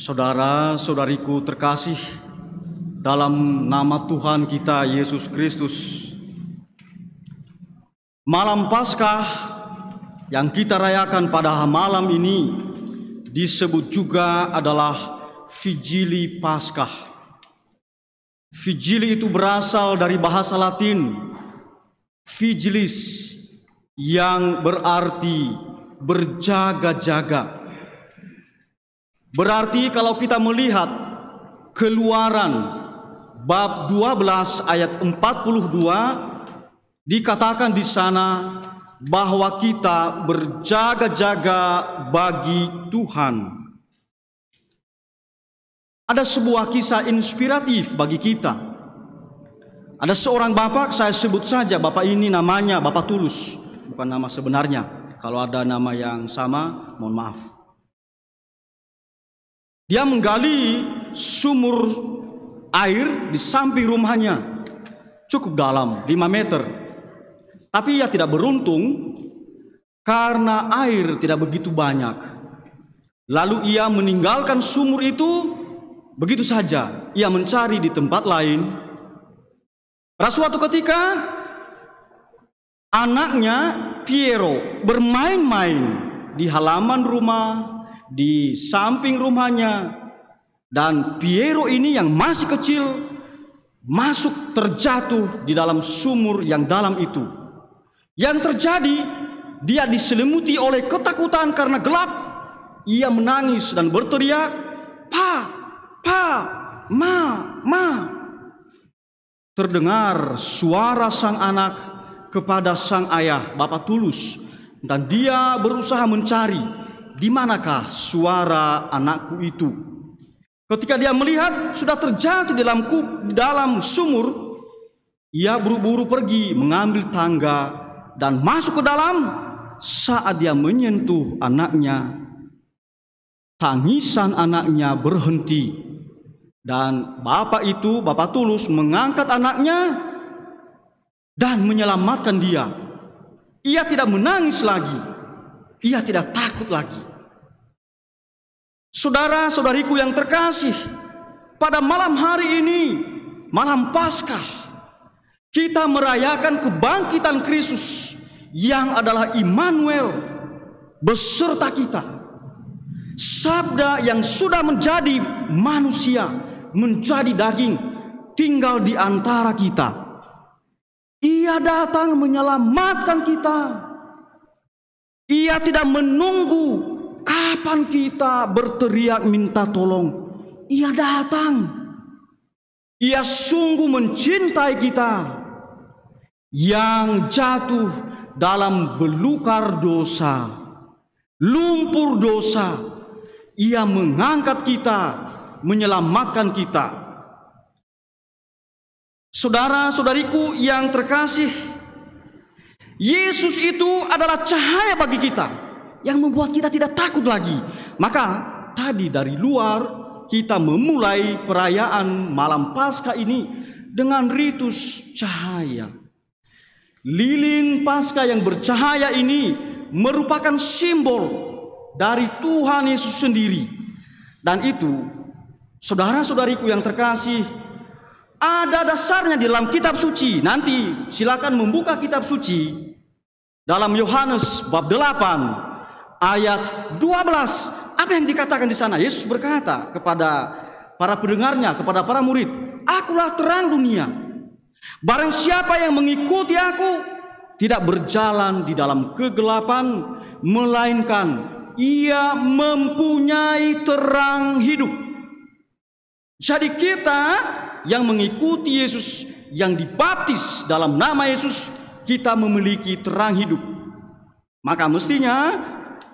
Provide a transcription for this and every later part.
Saudara-saudariku terkasih, dalam nama Tuhan kita Yesus Kristus, malam Paskah yang kita rayakan pada malam ini disebut juga adalah Vigili Paskah. Vigili itu berasal dari bahasa Latin vigilis, yang berarti berjaga-jaga. Berarti kalau kita melihat Keluaran bab 12 ayat 42, dikatakan di sana bahwa kita berjaga-jaga bagi Tuhan. Ada sebuah kisah inspiratif bagi kita. Ada seorang bapak, saya sebut saja bapak ini namanya Bapak Tulus, bukan nama sebenarnya. Kalau ada nama yang sama, mohon maaf. Dia menggali sumur air di samping rumahnya, cukup dalam, 5 meter. Tapi ia tidak beruntung karena air tidak begitu banyak. Lalu ia meninggalkan sumur itu begitu saja. Ia mencari di tempat lain. Pada suatu ketika anaknya Piero bermain-main di halaman rumah, di samping rumahnya, dan Piero ini yang masih kecil masuk terjatuh di dalam sumur yang dalam itu. Yang terjadi, dia diselimuti oleh ketakutan karena gelap. Ia menangis dan berteriak, "Pa, pa, ma." Terdengar suara sang anak kepada sang ayah, Bapak Tulus, dan dia berusaha mencari di manakah suara anakku itu. Ketika dia melihat sudah terjatuh di dalam sumur, ia buru-buru pergi mengambil tangga dan masuk ke dalam. Saat dia menyentuh anaknya, tangisan anaknya berhenti, dan bapak Tulus mengangkat anaknya dan menyelamatkan dia. Ia tidak menangis lagi, ia tidak takut lagi. Saudara-saudariku yang terkasih, pada malam hari ini, malam Paskah, kita merayakan kebangkitan Kristus yang adalah Immanuel beserta kita. Sabda yang sudah menjadi manusia, menjadi daging, tinggal di antara kita. Ia datang menyelamatkan kita. Ia tidak menunggu kapan kita berteriak minta tolong. Ia datang. Ia sungguh mencintai kita yang jatuh dalam belukar dosa, lumpur dosa. Ia mengangkat kita, menyelamatkan kita. Saudara-saudariku yang terkasih, Yesus itu adalah cahaya bagi kita, yang membuat kita tidak takut lagi. Maka tadi dari luar kita memulai perayaan malam Paskah ini dengan ritus cahaya. Lilin Paskah yang bercahaya ini merupakan simbol dari Tuhan Yesus sendiri. Dan itu, saudara-saudariku yang terkasih, ada dasarnya di dalam kitab suci. Nanti silakan membuka kitab suci dalam Yohanes bab 8 ayat 12. Apa yang dikatakan di sana? Yesus berkata kepada para pendengarnya, kepada para murid, "Akulah terang dunia. Barang siapa yang mengikuti aku tidak berjalan di dalam kegelapan, melainkan ia mempunyai terang hidup." Jadi kita yang mengikuti Yesus, yang dibaptis dalam nama Yesus, kita memiliki terang hidup. Maka mestinya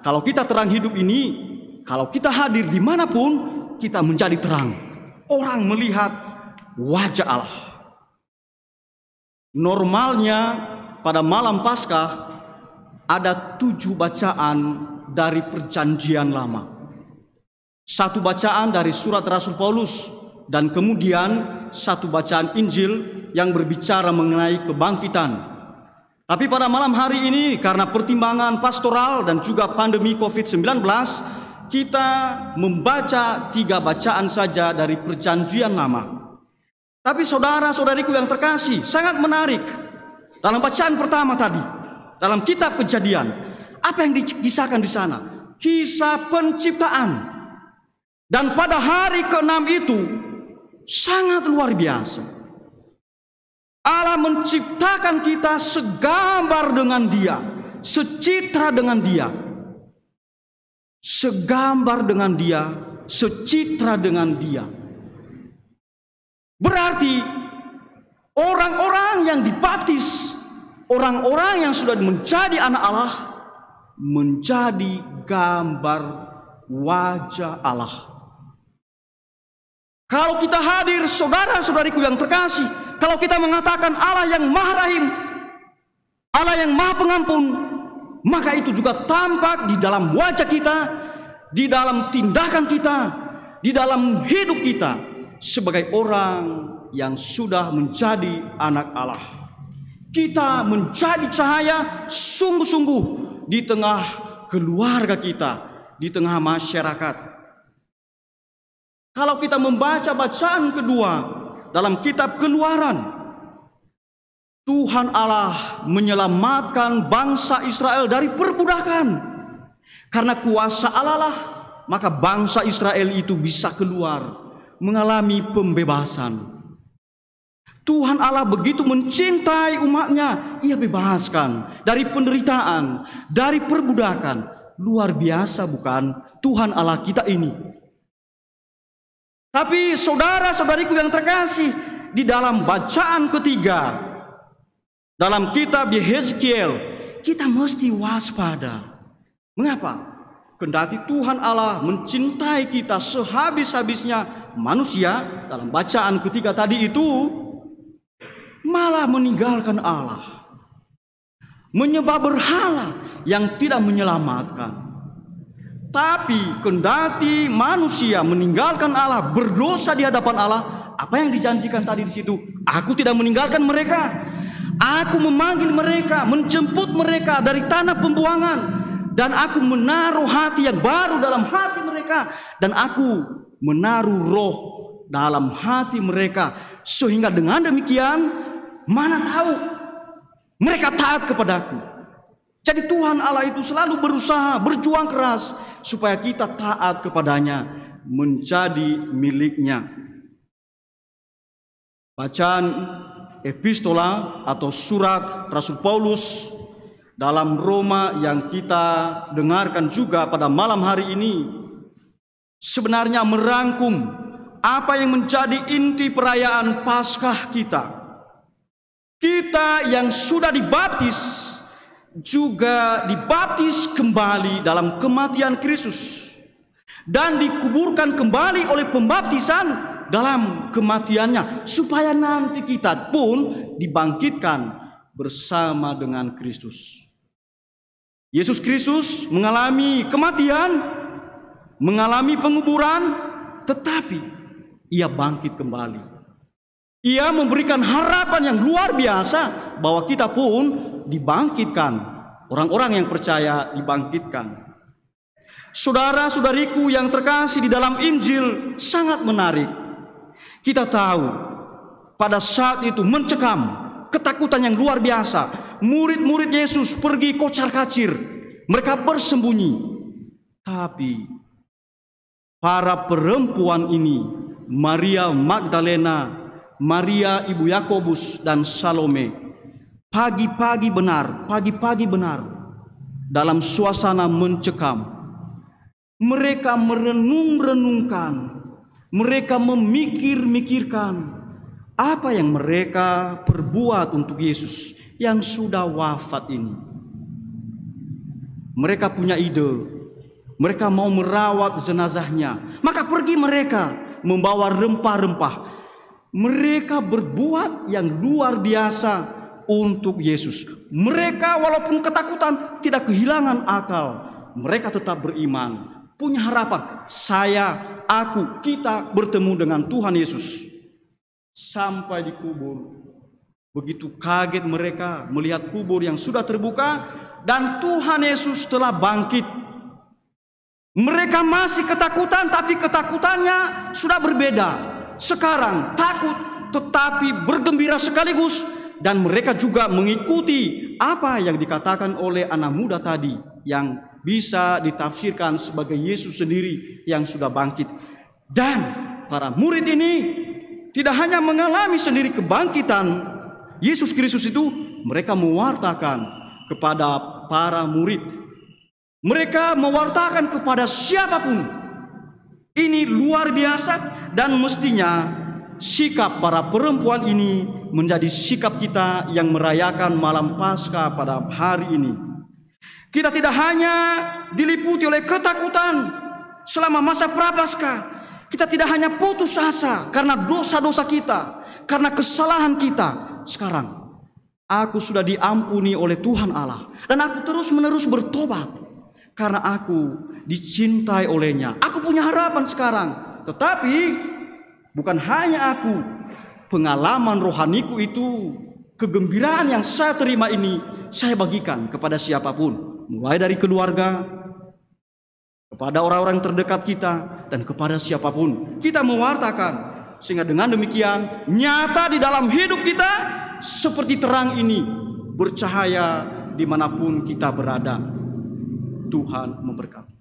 kalau kita terang hidup ini, kalau kita hadir dimanapun, kita menjadi terang. Orang melihat wajah Allah. Normalnya pada malam Paskah ada 7 bacaan dari Perjanjian Lama. 1 bacaan dari surat Rasul Paulus, dan kemudian 1 bacaan Injil yang berbicara mengenai kebangkitan. Tapi pada malam hari ini, karena pertimbangan pastoral dan juga pandemi COVID-19, kita membaca 3 bacaan saja dari Perjanjian Lama. Tapi saudara-saudariku yang terkasih, sangat menarik. Dalam bacaan pertama tadi, dalam kitab Kejadian, apa yang dikisahkan di sana? Kisah penciptaan. Dan pada hari ke-6 itu sangat luar biasa. Allah menciptakan kita segambar dengan Dia, secitra dengan Dia. Segambar dengan Dia, secitra dengan Dia. Berarti orang-orang yang dibaptis, orang-orang yang sudah menjadi anak Allah, menjadi gambar wajah Allah. Kalau kita hadir, saudara-saudariku yang terkasih, kalau kita mengatakan Allah yang Maha Rahim, Allah yang Maha Pengampun, maka itu juga tampak di dalam wajah kita, di dalam tindakan kita, di dalam hidup kita sebagai orang yang sudah menjadi anak Allah. Kita menjadi cahaya sungguh-sungguh di tengah keluarga kita, di tengah masyarakat. Kalau kita membaca bacaan kedua dalam kitab Keluaran, Tuhan Allah menyelamatkan bangsa Israel dari perbudakan. Karena kuasa Allah lah, maka bangsa Israel itu bisa keluar mengalami pembebasan. Tuhan Allah begitu mencintai umatnya, Ia bebaskan dari penderitaan, dari perbudakan. Luar biasa bukan Tuhan Allah kita ini? Tapi saudara-saudariku yang terkasih, di dalam bacaan ketiga dalam kitab Yehezkiel, kita mesti waspada. Mengapa? Kendati Tuhan Allah mencintai kita sehabis-habisnya, manusia dalam bacaan ketiga tadi itu malah meninggalkan Allah, menyembah berhala yang tidak menyelamatkan. Tapi kendati manusia meninggalkan Allah, berdosa di hadapan Allah, apa yang dijanjikan tadi di situ? Aku tidak meninggalkan mereka. Aku memanggil mereka, menjemput mereka dari tanah pembuangan, dan aku menaruh hati yang baru dalam hati mereka, dan aku menaruh roh dalam hati mereka, sehingga dengan demikian mana tahu mereka taat kepadaku. Jadi Tuhan Allah itu selalu berusaha, berjuang keras supaya kita taat kepadanya, menjadi miliknya. Bacaan epistola atau surat Rasul Paulus dalam Roma yang kita dengarkan juga pada malam hari ini sebenarnya merangkum apa yang menjadi inti perayaan Paskah kita. Kita yang sudah dibaptis juga dibaptis kembali dalam kematian Kristus dan dikuburkan kembali oleh pembaptisan dalam kematiannya, supaya nanti kita pun dibangkitkan bersama dengan Kristus. Yesus Kristus mengalami kematian, mengalami penguburan, tetapi Ia bangkit kembali. Ia memberikan harapan yang luar biasa bahwa kita pun dibangkitkan, orang-orang yang percaya dibangkitkan. Saudara-saudariku yang terkasih di dalam Injil, sangat menarik. Kita tahu pada saat itu mencekam, ketakutan yang luar biasa. Murid-murid Yesus pergi kocar-kacir, mereka bersembunyi. Tapi para perempuan ini, Maria Magdalena, Maria ibu Yakobus, dan Salome, pagi-pagi benar dalam suasana mencekam, mereka merenung-renungkan, mereka memikir-mikirkan apa yang mereka perbuat untuk Yesus yang sudah wafat ini. Mereka punya ide, mereka mau merawat jenazahnya, maka pergi mereka membawa rempah-rempah. Mereka berbuat yang luar biasa untuk Yesus. Mereka walaupun ketakutan tidak kehilangan akal. Mereka tetap beriman, punya harapan. Saya, aku, kita bertemu dengan Tuhan Yesus. Sampai di kubur, begitu kaget mereka melihat kubur yang sudah terbuka dan Tuhan Yesus telah bangkit. Mereka masih ketakutan, tapi ketakutannya sudah berbeda. Sekarang takut tetapi bergembira sekaligus. Dan mereka juga mengikuti apa yang dikatakan oleh anak muda tadi, yang bisa ditafsirkan sebagai Yesus sendiri yang sudah bangkit. Dan para murid ini tidak hanya mengalami sendiri kebangkitan Yesus Kristus itu, mereka mewartakan kepada para murid. Mereka mewartakan kepada siapapun. Ini luar biasa, dan mestinya sikap para perempuan ini menjadi sikap kita yang merayakan malam Paskah pada hari ini. Kita tidak hanya diliputi oleh ketakutan selama masa Prapaskah. Kita tidak hanya putus asa karena dosa-dosa kita, karena kesalahan kita. Sekarang aku sudah diampuni oleh Tuhan Allah, dan aku terus-menerus bertobat karena aku dicintai olehnya. Aku punya harapan sekarang. Tetapi bukan hanya aku, pengalaman rohaniku itu, kegembiraan yang saya terima ini, saya bagikan kepada siapapun, mulai dari keluarga, kepada orang-orang terdekat kita, dan kepada siapapun. Kita mewartakan, sehingga dengan demikian nyata di dalam hidup kita seperti terang ini bercahaya dimanapun kita berada. Tuhan memberkati.